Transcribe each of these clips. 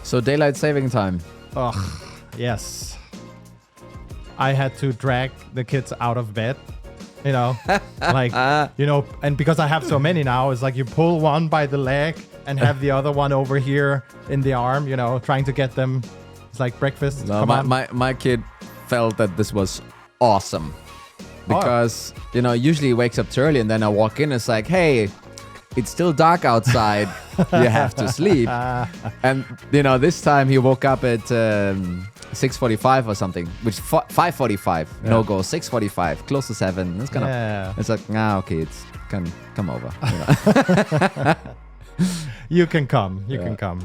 So daylight saving time. Ugh, yes. I had to drag the kids out of bed, and because I have so many now, it's like you pull one by the leg and have the other one over here in the arm, trying to get them. It's like breakfast. No, Come on. my kid felt that this was awesome because, usually he wakes up too early and then I walk in, it's like, hey, it's still dark outside. You have to sleep. And, this time he woke up at 6:45 or something, which 5:45. Yeah. No go, 6:45, close to 7. It's it's like, okay, it's come over. You can come. You can come.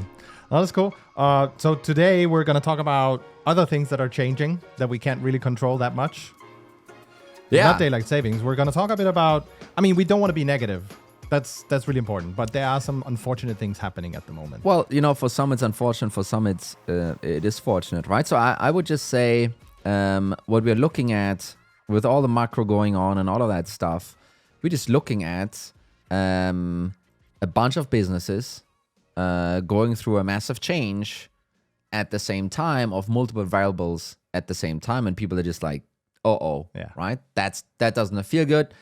Oh, that's cool. So today we're going to talk about other things that are changing that we can't really control that much. Yeah. Not daylight savings. We're going to talk a bit about, we don't want to be negative. That's really important. But there are some unfortunate things happening at the moment. Well, for some it's unfortunate, for some it is fortunate, right? So I would just say what we're looking at with all the macro going on and all of that stuff, we're just looking at a bunch of businesses going through a massive change at the same time of multiple variables at the same time, and people are just like, Yeah. right? That doesn't feel good.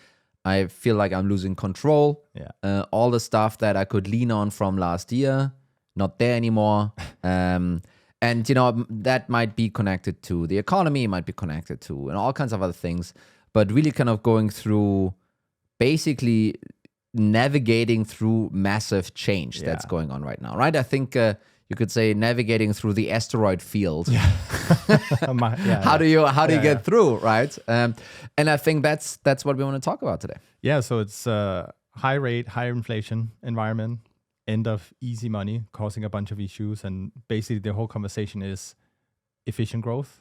I feel like I'm losing control. Yeah. All the stuff that I could lean on from last year, not there anymore. And, that might be connected to the economy, might be connected to and all kinds of other things, but really kind of going through basically navigating through massive change that's going on right now, right? I think you could say navigating through the asteroid field. How do you get through, right? And I think that's what we want to talk about today. Yeah, so it's high rate, high inflation environment, end of easy money, causing a bunch of issues. And basically the whole conversation is efficient growth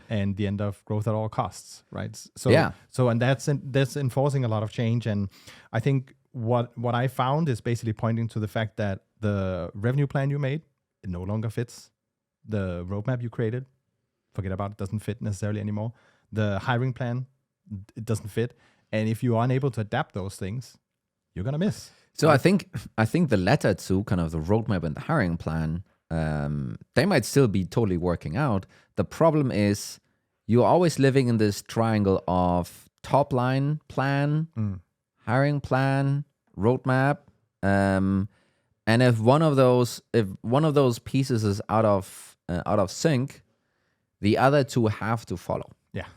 and the end of growth at all costs, right? And that's enforcing a lot of change. And I think what I found is basically pointing to the fact that the revenue plan you made, it no longer fits. The roadmap you created, forget about it, doesn't fit necessarily anymore. The hiring plan, it doesn't fit. And if you are unable to adapt those things, you're going to miss. So I think the latter two, kind of the roadmap and the hiring plan, they might still be totally working out. The problem is you're always living in this triangle of top line plan, hiring plan, roadmap. And if one of those pieces is out of sync, the other two have to follow. Yeah.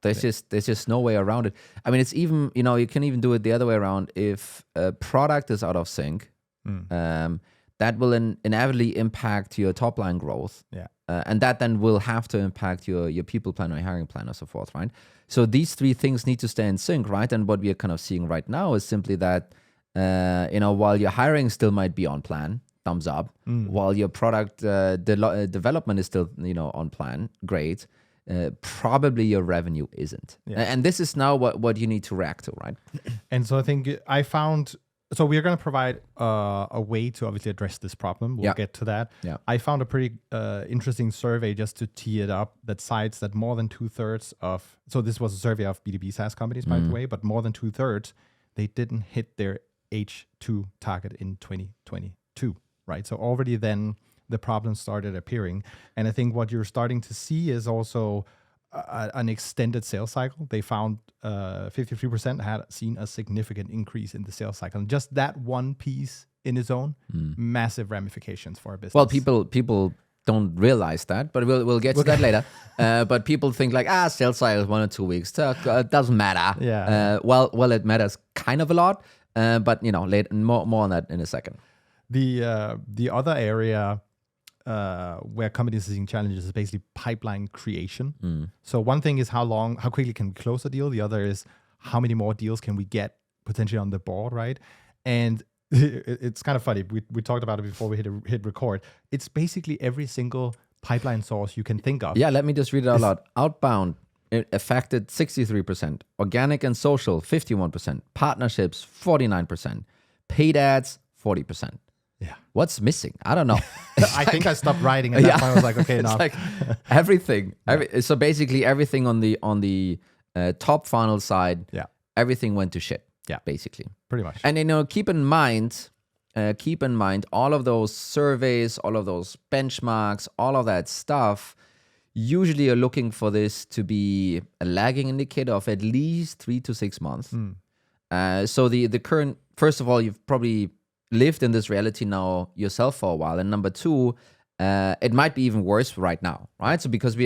There's just no way around it. It's even, you can even do it the other way around. If a product is out of sync, that will inevitably impact your top line growth. Yeah. And that then will have to impact your people plan or your hiring plan or so forth, right? So these three things need to stay in sync, right? And what we are kind of seeing right now is simply that, while your hiring still might be on plan, thumbs up, while your product development is still, on plan, great. Probably your revenue isn't. Yeah. And this is now what you need to react to, right? And so I think I found, so we're going to provide a way to obviously address this problem. We'll get to that. Yeah. I found a pretty interesting survey just to tee it up that cites that more than 2/3 of, so this was a survey of B2B SaaS companies, by the way, but more than 2/3, they didn't hit their H2 target in 2022, right? So already then the problems started appearing. And I think what you're starting to see is also an extended sales cycle. They found 53% had seen a significant increase in the sales cycle. And just that one piece in its own, massive ramifications for a business. Well, people don't realize that, but we'll get to that later. But people think like, sales cycle is 1 or 2 weeks. It doesn't matter. Yeah. Well, it matters kind of a lot. But later, more on that in a second. The other area where companies are seeing challenges is basically pipeline creation. So one thing is how quickly can we close a deal? The other is how many more deals can we get potentially on the board, right? And it's kind of funny. We talked about it before we hit record. It's basically every single pipeline source you can think of. Yeah, let me just read it out loud. Outbound, it affected 63%. Organic and social, 51%. Partnerships, 49%. Paid ads, 40%. Yeah. What's missing? I don't know. I think I stopped writing at that point. I was like, okay, it's now. like everything. So basically everything on the top funnel side, everything went to shit. Yeah. Basically. Pretty much. And keep in mind, keep in mind all of those surveys, all of those benchmarks, all of that stuff. Usually, you're looking for this to be a lagging indicator of at least 3 to 6 months. So the current, first of all, you've probably lived in this reality now yourself for a while, and number two, it might be even worse right now, right? So because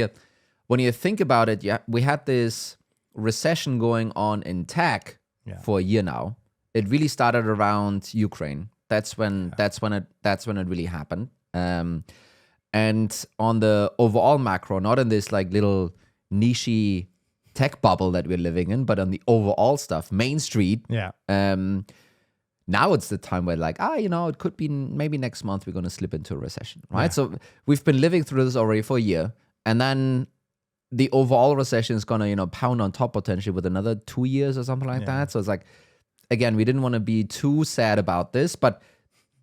when you think about it, we had this recession going on in tech for a year now. It really started around Ukraine. That's when it really happened. And on the overall macro, not in this like little niche tech bubble that we're living in, but on the overall stuff, Main Street. Yeah. Now it's the time where like, it could be maybe next month we're going to slip into a recession, right? So we've been living through this already for a year. And then the overall recession is going to, pound on top potentially with another 2 years or something like that. So it's like, again, we didn't want to be too sad about this, but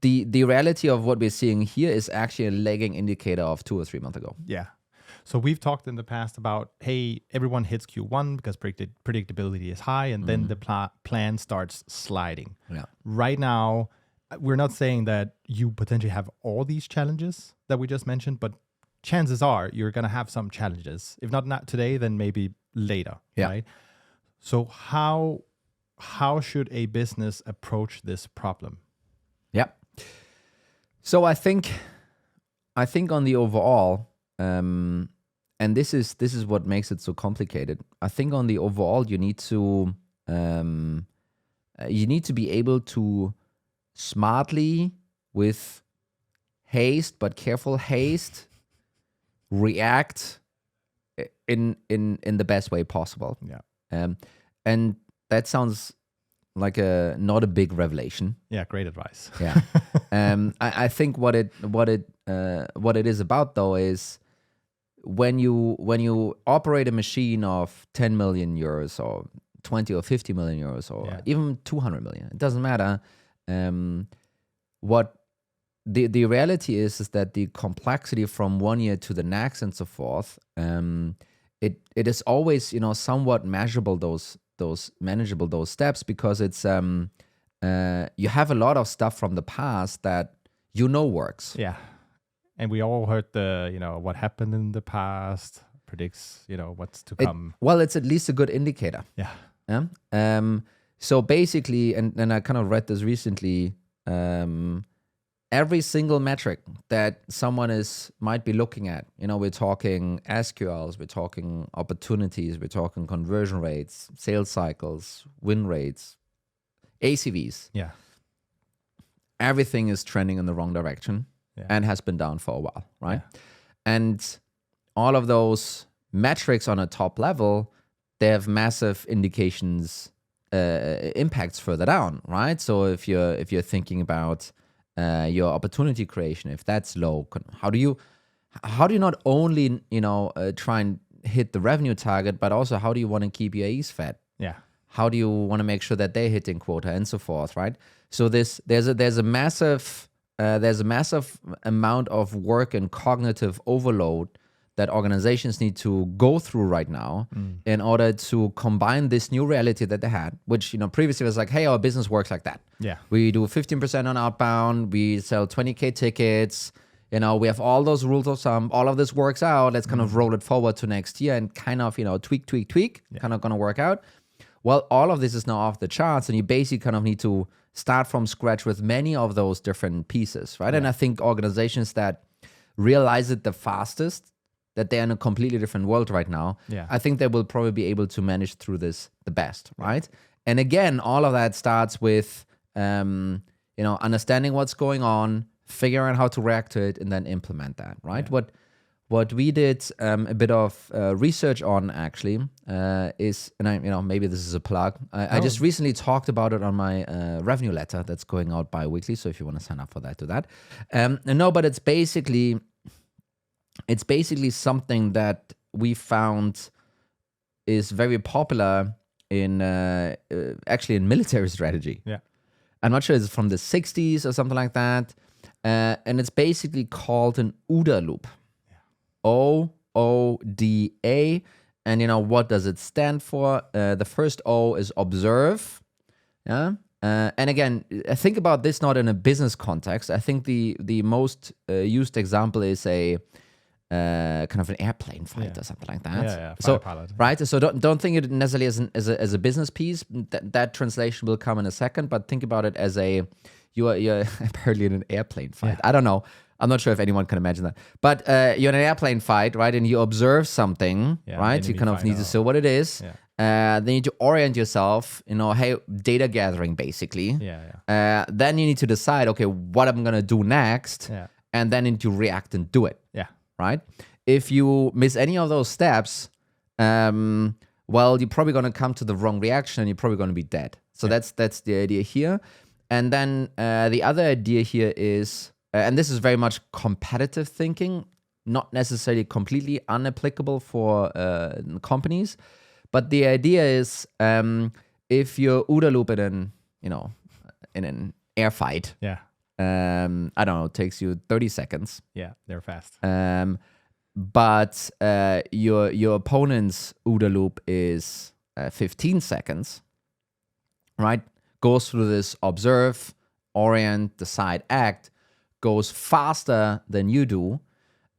the reality of what we're seeing here is actually a lagging indicator of 2 or 3 months ago. Yeah. So we've talked in the past about, hey, everyone hits Q1 because predictability is high, and then the plan starts sliding. Yeah. Right now, we're not saying that you potentially have all these challenges that we just mentioned, but chances are you're going to have some challenges. If not today, then maybe later, right? So how should a business approach this problem? Yeah. So I think on the overall, and this is what makes it so complicated. I think on the overall, you need to be able to smartly, with haste but careful haste, react in the best way possible. Yeah. And that sounds like not a big revelation. Yeah, great advice. Yeah. I think what it is about though is when you operate a machine of 10 million euros or 20 or 50 million euros or even 200 million, it doesn't matter. What the reality is that the complexity from one year to the next and so forth, it is always somewhat measurable, those manageable, those steps, because it's you have a lot of stuff from the past that works. Yeah. And we all heard what happened in the past predicts, what's to come. Well, it's at least a good indicator. Yeah. So basically, and I kind of read this recently, every single metric that someone might be looking at, we're talking SQLs, we're talking opportunities, we're talking conversion rates, sales cycles, win rates, ACVs. Yeah. Everything is trending in the wrong direction and has been down for a while, right? Yeah. And all of those metrics on a top level, they have massive indications, impacts further down, right? So if you're thinking about your opportunity creation, if that's low, how do you not only try and hit the revenue target, but also how do you want to keep your AEs fed? Yeah. How do you want to make sure that they're hitting quota and so forth, right? So there's a massive amount of work and cognitive overload that organizations need to go through right now in order to combine this new reality that they had, which previously was like, hey, our business works like that. Yeah. We do 15% on outbound, we sell 20K tickets, we have all those rules of thumb, all of this works out, let's kind of roll it forward to next year and kind of, tweak, kind of gonna work out. Well, all of this is now off the charts, and you basically kind of need to start from scratch with many of those different pieces, right? Yeah. And I think organizations that realize it the fastest, that they're in a completely different world right now, I think they will probably be able to manage through this the best, right? And again, all of that starts with, understanding what's going on, figuring out how to react to it, and then implement that, right? Yeah. What we did a bit of research on actually is, and maybe this is a plug. I just recently talked about it on my revenue letter that's going out bi-weekly. So if you want to sign up for that, do that. But it's basically something that we found is very popular in actually in military strategy. Yeah, I'm not sure it's from the 60s or something like that, and it's basically called an OODA loop. OODA, and what does it stand for? The first O is observe, And again, think about this not in a business context. I think the most used example is a kind of an airplane fight or something like that. Yeah, so pilot. right. So don't think it necessarily as a business piece. That translation will come in a second. But think about it as you're apparently in an airplane fight. Yeah. I don't know. I'm not sure if anyone can imagine that. But you're in an airplane fight, right? And you observe something, right? You kind of need to see what it is. Yeah. Then you need to orient yourself, hey, data gathering basically. Then you need to decide, okay, what I'm going to do next. Yeah. And then you need to react and do it. Yeah. Right? If you miss any of those steps, well, you're probably going to come to the wrong reaction and you're probably going to be dead. So that's the idea here. And then the other idea here is, and this is very much competitive thinking, not necessarily completely unapplicable for companies. But the idea is, if you're OODA loop in an air fight, I don't know, it takes you 30 seconds. Yeah, they're fast. But your opponent's OODA loop is 15 seconds, right? Goes through this observe, orient, decide, act, goes faster than you do.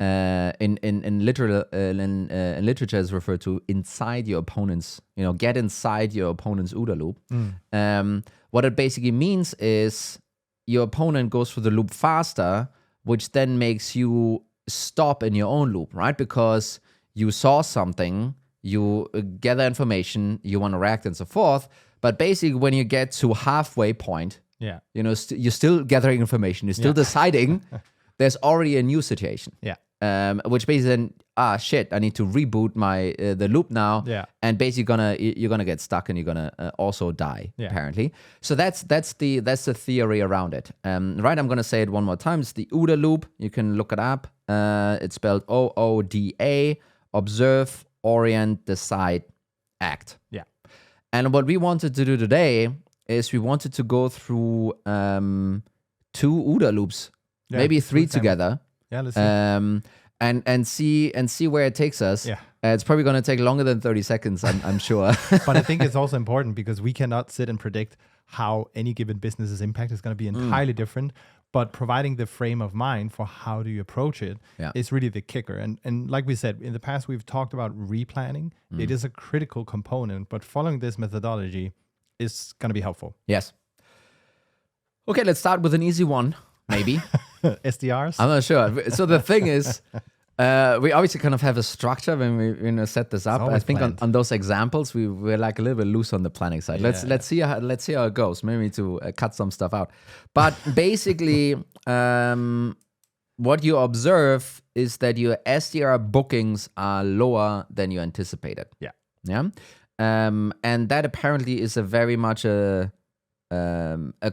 In literature is referred to inside your opponent's, get inside your opponent's OODA loop. What it basically means is your opponent goes through the loop faster, which then makes you stop in your own loop, right? Because you saw something, you gather information, you want to react and so forth. But basically when you get to halfway point, you're still gathering information, you're still deciding, there's already a new situation. Which basically then, shit, I need to reboot the loop now. And basically you're gonna get stuck and you're gonna also die, apparently. So that's the theory around it. Right, I'm gonna say it one more time. It's the OODA loop. You can look it up. It's spelled OODA, observe, orient, decide, act. And what we wanted to do today is we wanted to go through 2 OODA loops, maybe 3 together. Let's see. And see where it takes us. It's probably going to take longer than 30 seconds, I'm sure. But I think it's also important because we cannot sit and predict how any given business's impact is going to be entirely different. But providing the frame of mind for how do you approach it is really the kicker. And like we said, in the past, we've talked about replanning. It is a critical component, but following this methodology is going to be helpful. Yes. Okay, let's start with an easy one, maybe. SDRs? I'm not sure. So the thing is, we obviously kind of have a structure when we set this up. I think on those examples, we're like a little bit loose on the planning side. Let's see how it goes. Maybe to cut some stuff out. But basically, what you observe is that your SDR bookings are lower than you anticipated. And that apparently is a very much a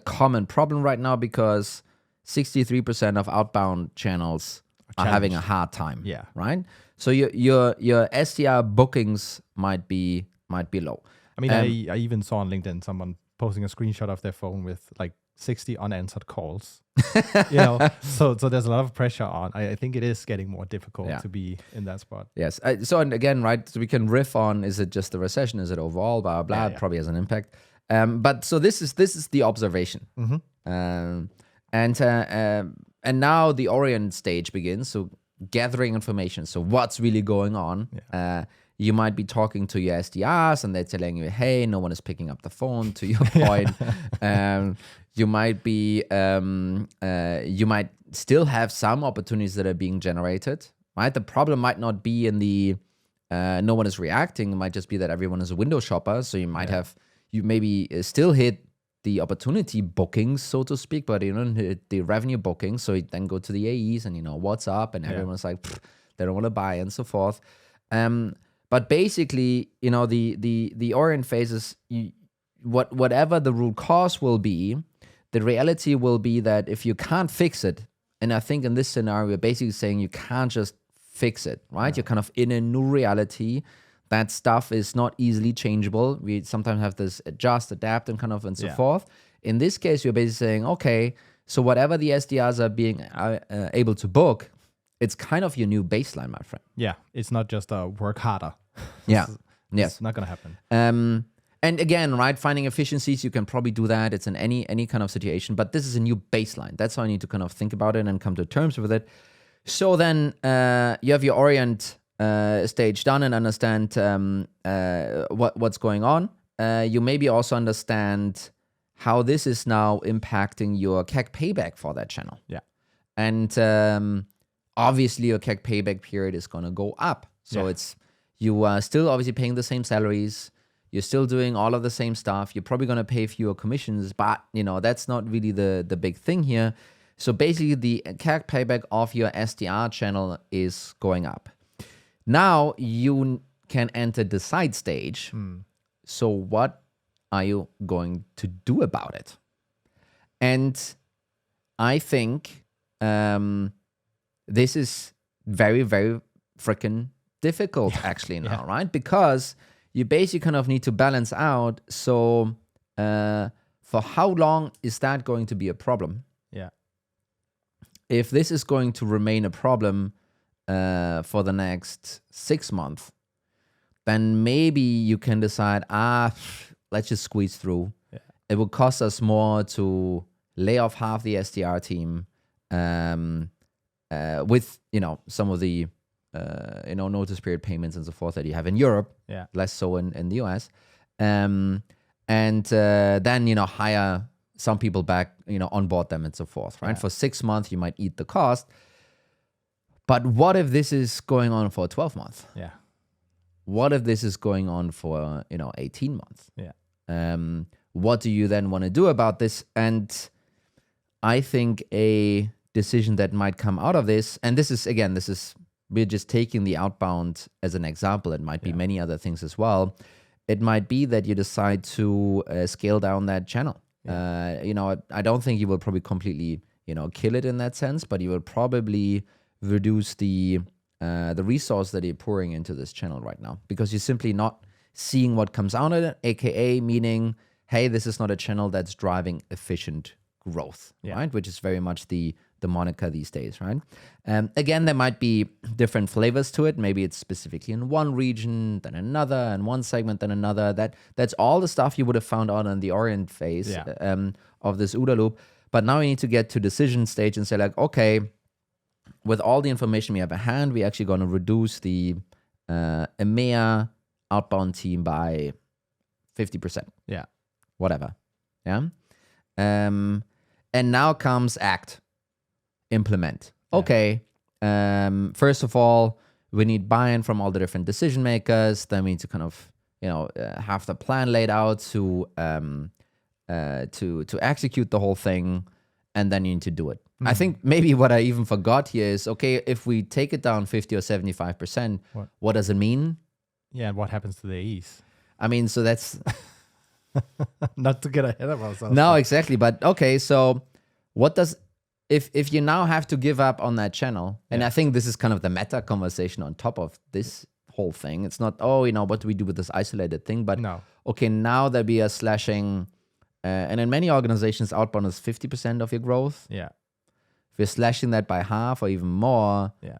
common problem right now because 63% of outbound channels are having a hard time. Right. So your SDR bookings might be low. I mean, I even saw on LinkedIn someone posting a screenshot of their phone with like 60 unanswered calls. So there's a lot of pressure on. I think it is getting more difficult to be in that spot. Yes. So and again, right, so we can riff on, is it just the recession? Is it overall? Blah, blah, It probably has an impact. But so this is the observation. And now the orient stage begins. So gathering information. So what's really going on? You might be talking to your SDRs and they're telling you, hey, no one is picking up the phone, to your point. You might be, you might still have some opportunities that are being generated, right? The problem might not be in the, no one is reacting. It might just be that everyone is a window shopper. So you might have, you maybe still hit the opportunity bookings, so to speak, but you don't hit the revenue bookings. So you then go to the AEs and, what's up? And everyone's like, they don't want to buy and so forth. But basically, the orient phases, whatever the root cause will be, the reality will be that if you can't fix it, and I think in this scenario, we're basically saying you can't just fix it, right? You're kind of in a new reality. That stuff is not easily changeable. We sometimes have this adjust, adapt, and so forth. In this case, you're basically saying, okay, so whatever the SDRs are being able to book, it's kind of your new baseline, my friend. Yeah, it's not just work harder. Yes. It's not going to happen. And again, right, finding efficiencies, you can probably do that. It's in any kind of situation, but this is a new baseline. That's how I need to kind of think about it and come to terms with it. So then you have your orient stage done and understand what's going on. You maybe also understand how this is now impacting your CAC payback for that channel. Yeah. And obviously your CAC payback period is going to go up. So you are still obviously paying the same salaries. You're still doing all of the same stuff. You're probably going to pay fewer commissions, but that's not really the big thing here. So basically the CAC payback of your SDR channel is going up. Now you can enter the side stage. So what are you going to do about it? And I think this is very, very freaking difficult actually now, right? Because you basically kind of need to balance out. So for how long is that going to be a problem? Yeah. If this is going to remain a problem for the next 6 months, then maybe you can decide, let's just squeeze through. Yeah. It will cost us more to lay off half the SDR team with, some of the, notice period payments and so forth that you have in Europe, less so in the US. And then, hire some people back, onboard them and so forth, right? For 6 months, you might eat the cost. But what if this is going on for 12 months? Yeah. What if this is going on for, 18 months? Yeah. What do you then want to do about this? And I think a decision that might come out of this, and we're just taking the outbound as an example. It might be many other things as well. It might be that you decide to scale down that channel. I don't think you will probably completely, kill it in that sense, but you will probably reduce the resource that you're pouring into this channel right now, because you're simply not seeing what comes out of it, aka meaning, hey, this is not a channel that's driving efficient growth, right? Which is very much the moniker these days, right? Again, there might be different flavors to it. Maybe it's specifically in one region, then another, and one segment, then another. That's all the stuff you would have found out on the orient phase of this OODA loop. But now we need to get to decision stage and say like, okay, with all the information we have at hand, we're actually going to reduce the EMEA outbound team by 50%. Yeah. Whatever. Yeah. And now comes act. Implement. Okay. First of all, we need buy-in from all the different decision makers. Then we need to kind of, have the plan laid out to execute the whole thing, and then you need to do it. I think maybe what I even forgot here is, okay, if we take it down 50 or 75%, what does it mean? Yeah, and what happens to the AEs? I mean, so that's not to get ahead of ourselves. No, exactly. But okay, so what does if you now have to give up on that channel, and I think this is kind of the meta conversation on top of this whole thing. It's not, what do we do with this isolated thing? But okay, now that we are slashing, and in many organizations, outbound is 50% of your growth. Yeah. If you're slashing that by half or even more, yeah.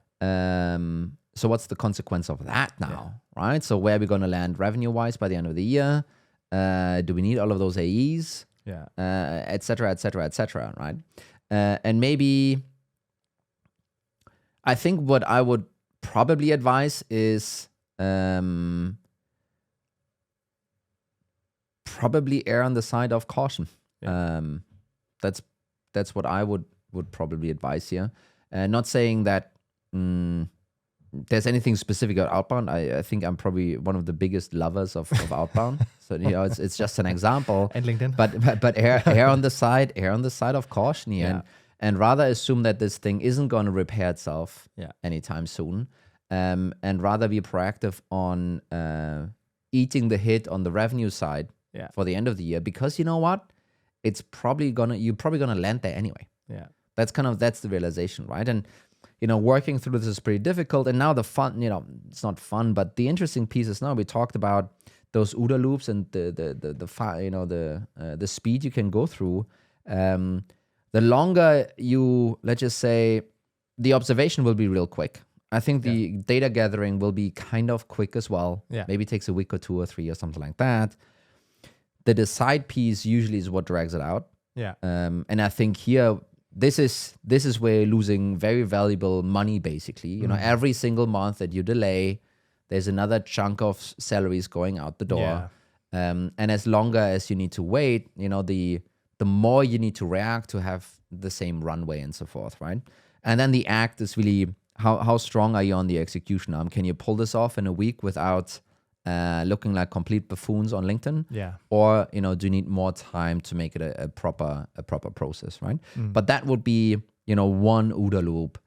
So what's the consequence of that now, right? So where are we going to land revenue-wise by the end of the year? Do we need all of those AEs? Yeah. Et cetera, right? And maybe I think what I would probably advise is probably err on the side of caution. Yeah. That's what I would probably advise here. Not saying that there's anything specific about outbound. I think I'm probably one of the biggest lovers of outbound. So it's just an example. And LinkedIn. But err on the side of caution here, and rather assume that this thing isn't going to repair itself anytime soon, and rather be proactive on eating the hit on the revenue side for the end of the year, because you know what, you're probably gonna land there anyway. Yeah, that's the realization, right? And working through this is pretty difficult. And now the fun, it's not fun, but the interesting piece is now we talked about those OODA loops and the speed you can go through. The longer you, let's just say, the observation will be real quick. I think the data gathering will be kind of quick as well. Yeah. Maybe it takes a week or 2 or 3 or something like that. the decide piece usually is what drags it out. Yeah. And I think here, this is where you're losing very valuable money, basically. You know, every single month that you delay, there's another chunk of salaries going out the door. Yeah. And as longer as you need to wait, you know, the more you need to react to have the same runway and so forth, right? And then the act is really how strong are you on the execution arm? Can you pull this off in a week without looking like complete buffoons on LinkedIn? Yeah. Or, you know, do you need more time to make it a proper process, right? But that would be, you know, one OODA loop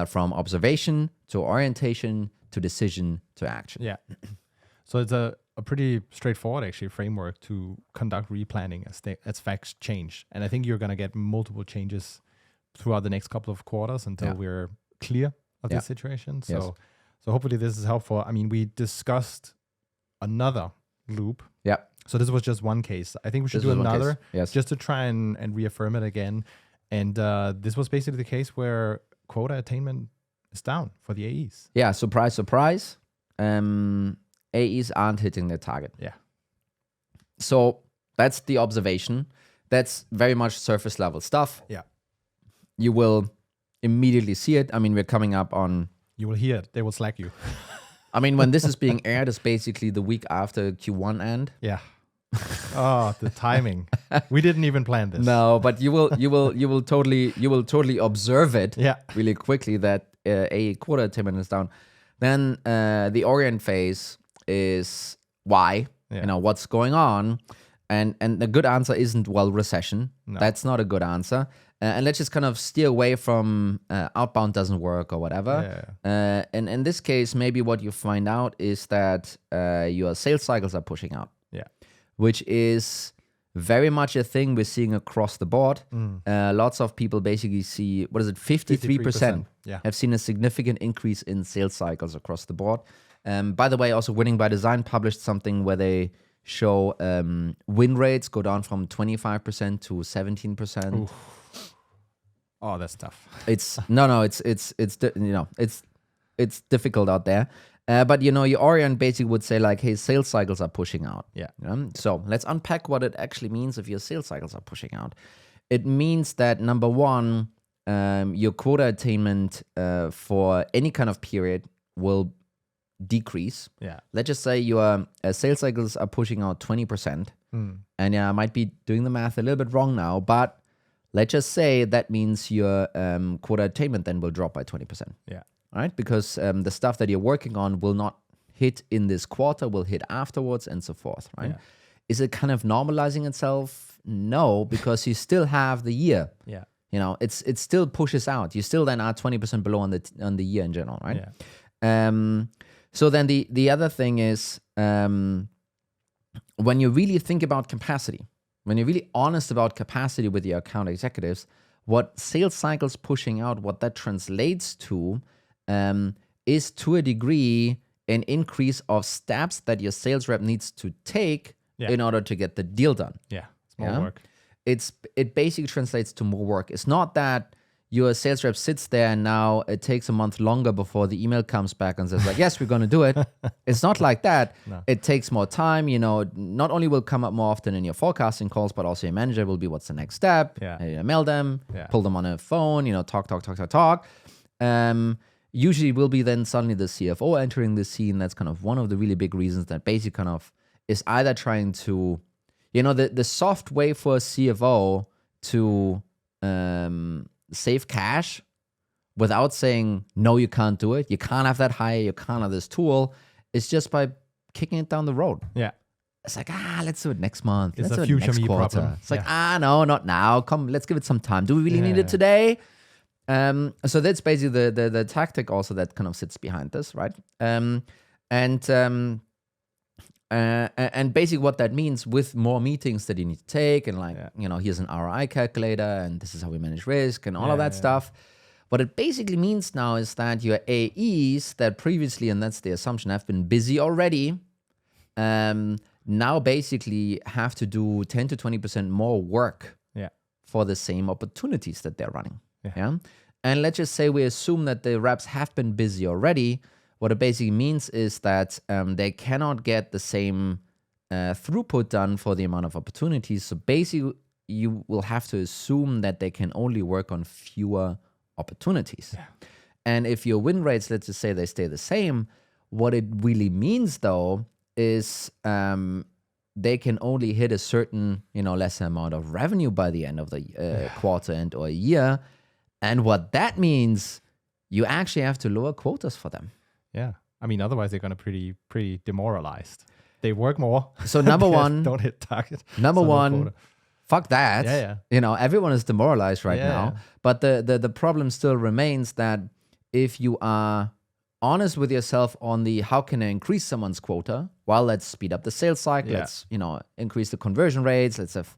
from observation to orientation to decision to action. Yeah. So it's a pretty straightforward, actually, framework to conduct replanning as facts change. And I think you're going to get multiple changes throughout the next couple of quarters until we're clear of this situation. So, so hopefully this is helpful. I mean, we discussed another loop. Yeah. So this was just one case. I think we should do another just to try and reaffirm it again. And this was basically the case where quota attainment is down for the AEs. Yeah, surprise, surprise. AEs aren't hitting their target. Yeah. So that's the observation. That's very much surface level stuff. Yeah. You will immediately see it. I mean, we're coming up on... You will hear it. They will slack you. I mean, when this is being aired, it's basically the week after Q1 end. Yeah. Oh, the timing. We didn't even plan this. No, but you will totally observe it really quickly that a quota attainment is down. Then the orient phase is why, you know, what's going on. And the good answer isn't, well, recession. No. That's not a good answer. And let's just kind of steer away from outbound doesn't work or whatever. And in this case, maybe what you find out is that your sales cycles are pushing out. Yeah. Which is very much a thing we're seeing across the board. Lots of people basically see, 53% have seen a significant increase in sales cycles across the board. By the way, also Winning by Design published something where they show win rates go down from 25% to 17%. Oof. Oh, that's tough. It's difficult out there. But, you know, your Orient basically would say like, hey, sales cycles are pushing out. Yeah. So let's unpack what it actually means if your sales cycles are pushing out. It means that, number one, your quota attainment for any kind of period will decrease. Yeah. Let's just say your sales cycles are pushing out 20%. And I might be doing the math a little bit wrong now, but let's just say that means your quota attainment then will drop by 20%. Yeah. Right? Because the stuff that you're working on will not hit in this quarter, will hit afterwards and so forth, right? Yeah. Is it kind of normalizing itself? No, because you still have the year. Yeah. You know, it still pushes out. You still then are 20% below on the year in general, right? Yeah. So then the other thing is when you really think about capacity, when you're really honest about capacity with your account executives, what sales cycles pushing out, what that translates to is to a degree an increase of steps that your sales rep needs to take in order to get the deal done. Yeah, it's more work. It basically translates to more work. It's not that your sales rep sits there and now it takes a month longer before the email comes back and says like, yes, we're going to do it. It's not like that. No. It takes more time. You know, not only will come up more often in your forecasting calls, but also your manager will be, what's the next step? Email them, pull them on a phone, you know, talk. Usually will be then suddenly the CFO entering the scene. That's kind of one of the really big reasons that basically kind of is either trying to, you know, the soft way for a CFO to save cash without saying, no, you can't do it. You can't have that hire. You can't have this tool. It's just by kicking it down the road. Yeah. It's like, let's do it next month. It's let's a do it future next me quarter. problem. It's like, no, not now. Come, let's give it some time. Do we really need it today? So that's basically the tactic also that kind of sits behind this, right? And basically what that means with more meetings that you need to take and like, you know, here's an ROI calculator and this is how we manage risk and all of that stuff. What it basically means now is that your AEs that previously, and that's the assumption, have been busy already, now basically have to do 10 to 20% more work for the same opportunities that they're running. Yeah. And let's just say we assume that the reps have been busy already. What it basically means is that they cannot get the same throughput done for the amount of opportunities. So basically, you will have to assume that they can only work on fewer opportunities. Yeah. And if your win rates, let's just say they stay the same, what it really means though is they can only hit a certain, lesser amount of revenue by the end of the quarter and or a year. And what that means, you actually have to lower quotas for them. Yeah. I mean, otherwise they're going to pretty demoralized. They work more. So number one, don't hit target. Number So no one, quota. fuck that. Yeah. Everyone is demoralized right Yeah, now. yeah. But the problem still remains that if you are honest with yourself on the how can I increase someone's quota, well, let's speed up the sales cycle. Yeah. Let's, increase the conversion rates. Let's have,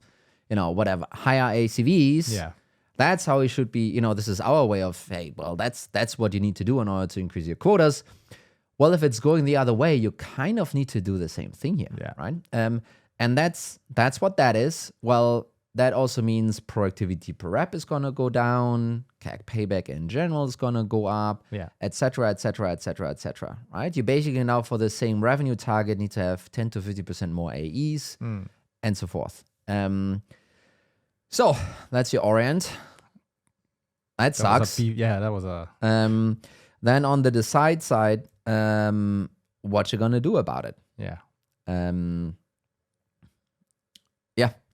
whatever, higher ACVs. Yeah. That's how it should be. This is our way of, hey, well, that's what you need to do in order to increase your quotas. Well, if it's going the other way, you kind of need to do the same thing here, Yeah. right? And that's what that is. Well, that also means productivity per rep is gonna go down, CAC payback in general is gonna go up, Yeah. et cetera, et cetera, et cetera, et cetera, right? You basically now for the same revenue target need to have 10 to 50% more AEs and so forth. So that's your orient. That sucks. That was a... Then on the decide side, what you gonna do about it? Yeah.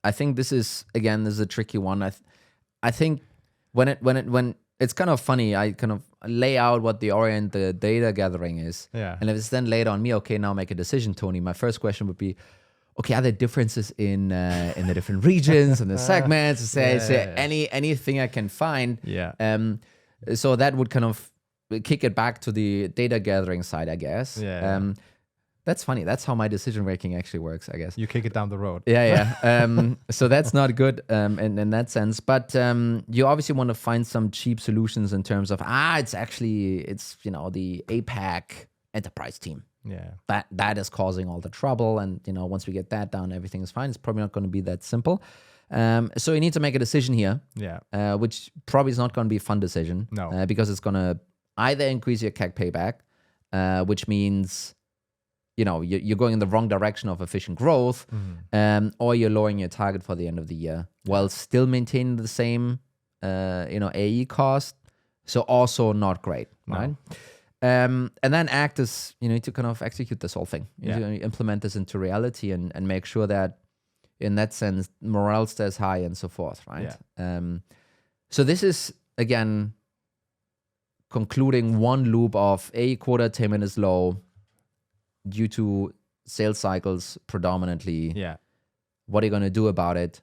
I think this is a tricky one. I think when it's kind of funny, I kind of lay out what the data gathering is. Yeah. And if it's then laid on me, okay, now make a decision, Tony. My first question would be, okay, are there differences in the different regions and the segments? Is there anything I can find? Yeah. So that would kind of kick it back to the data gathering side, I guess. Yeah. That's funny. That's how my decision making actually works, I guess. You kick it down the road. Yeah. So that's not good in that sense. But you obviously want to find some cheap solutions in terms of the APAC enterprise team. Yeah. That is causing all the trouble. And once we get that down, everything is fine. It's probably not going to be that simple. So you need to make a decision here. Yeah. Which probably is not going to be a fun decision. No. Because it's going to either increase your CAC payback, which means you're going in the wrong direction of efficient growth, or you're lowering your target for the end of the year while still maintaining the same, AE cost. So also not great, right? And then act as, you need to kind of execute this whole thing. You need to implement this into reality and make sure that in that sense, morale stays high and so forth, right? Yeah. So this is, again, concluding one loop of AE quota attainment is low, due to sales cycles predominantly. Yeah. What are you going to do about it?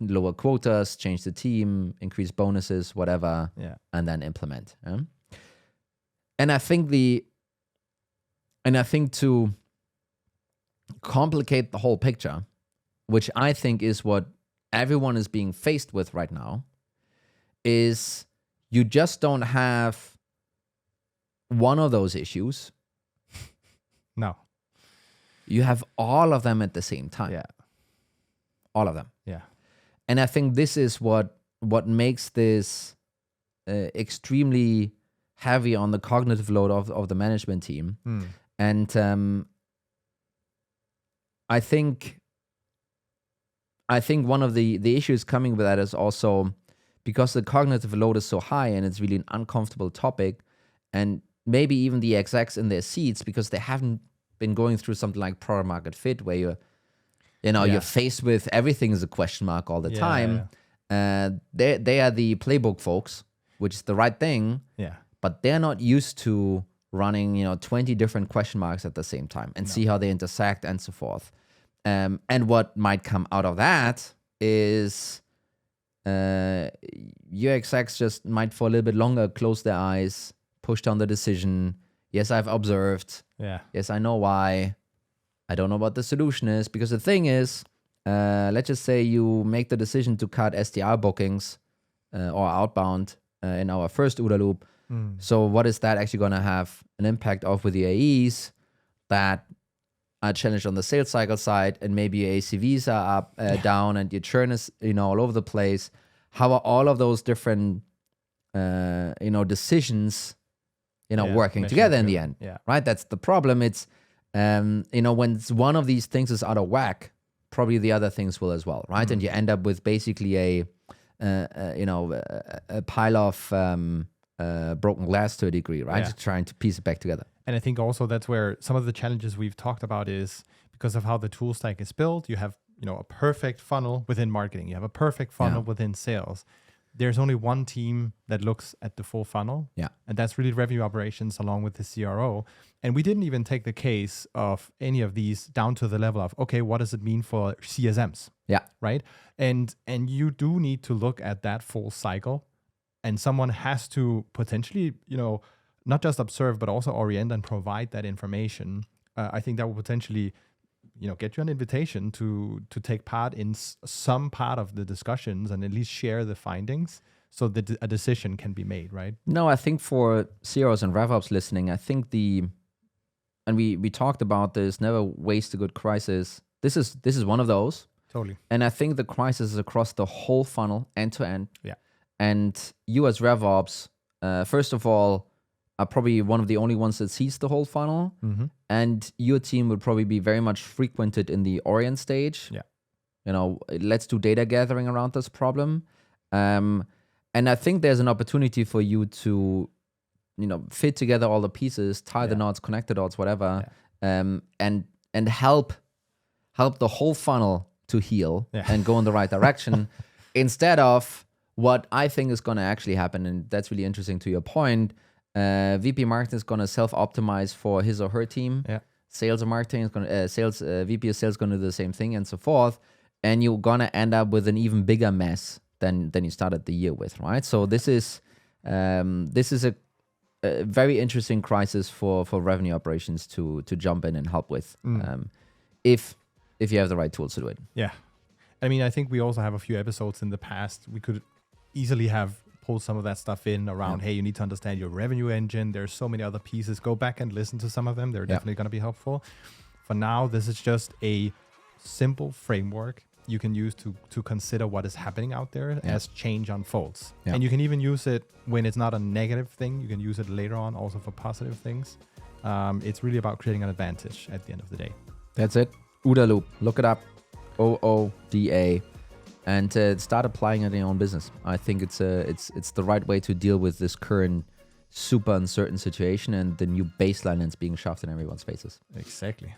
Lower quotas, change the team, increase bonuses, whatever, and then implement. And I think to complicate the whole picture, which I think is what everyone is being faced with right now, is you just don't have one of those issues. No. You have all of them at the same time. Yeah. All of them. Yeah. And I think this is what makes this extremely heavy on the cognitive load of the management team. And I think one of the issues coming with that is also because the cognitive load is so high and it's really an uncomfortable topic, and maybe even the execs in their seats, because they haven't been going through something like product market fit, where you're faced with everything is a question mark all the time. They are the playbook folks, which is the right thing. Yeah. But they're not used to running 20 different question marks at the same time and see how they intersect and so forth. And what might come out of that is your execs just might for a little bit longer close their eyes, push down the decision. Yes, I've observed. Yeah. Yes, I know why. I don't know what the solution is, because the thing is, let's just say you make the decision to cut SDR bookings or outbound in our first OODA loop. So what is that actually going to have an impact of with the AEs that are challenged on the sales cycle side, and maybe your ACVs are up, down, and your churn is all over the place? How are all of those different decisions working together in the end? Yeah. Right? That's the problem. It's when one of these things is out of whack, probably the other things will as well, right? And you end up with basically a pile of broken glass to a degree, right? Yeah. Trying to piece it back together. And I think also that's where some of the challenges we've talked about is because of how the tool stack is built. You have, a perfect funnel within marketing. You have a perfect funnel within sales. There's only one team that looks at the full funnel. Yeah. And that's really revenue operations along with the CRO. And we didn't even take the case of any of these down to the level of, okay, what does it mean for CSMs? Yeah. Right. And you do need to look at that full cycle. And someone has to potentially, not just observe, but also orient and provide that information. I think that will potentially, get you an invitation to take part in some part of the discussions and at least share the findings so that a decision can be made, right? No, I think for CROs and RevOps listening, I think and we talked about this, never waste a good crisis. This is one of those. Totally. And I think the crisis is across the whole funnel, end to end. Yeah. And you as RevOps, first of all, are probably one of the only ones that sees the whole funnel. Mm-hmm. And your team would probably be very much frequented in the orient stage. Yeah. Let's do data gathering around this problem. And I think there's an opportunity for you to, fit together all the pieces, tie the knots, connect the dots, whatever, and help the whole funnel to heal and go in the right direction instead of what I think is going to actually happen. And that's really interesting to your point. VP marketing is going to self-optimize for his or her team. Yeah. Sales and marketing is going to, VP of sales going to do the same thing and so forth. And you're going to end up with an even bigger mess than you started the year with, right? So this is a very interesting crisis for revenue operations to jump in and help with, if you have the right tools to do it. Yeah. I mean, I think we also have a few episodes in the past. We could easily have pulled some of that stuff in around, hey, you need to understand your revenue engine. There's so many other pieces. Go back and listen to some of them. They're definitely going to be helpful. For now, this is just a simple framework you can use to consider what is happening out there as change unfolds. Yeah. And you can even use it when it's not a negative thing. You can use it later on also for positive things. It's really about creating an advantage at the end of the day. That's it. OODA Loop. Look it up. OODA. And start applying it in your own business. I think it's the right way to deal with this current super uncertain situation and the new baseline that's being shoved in everyone's faces. Exactly.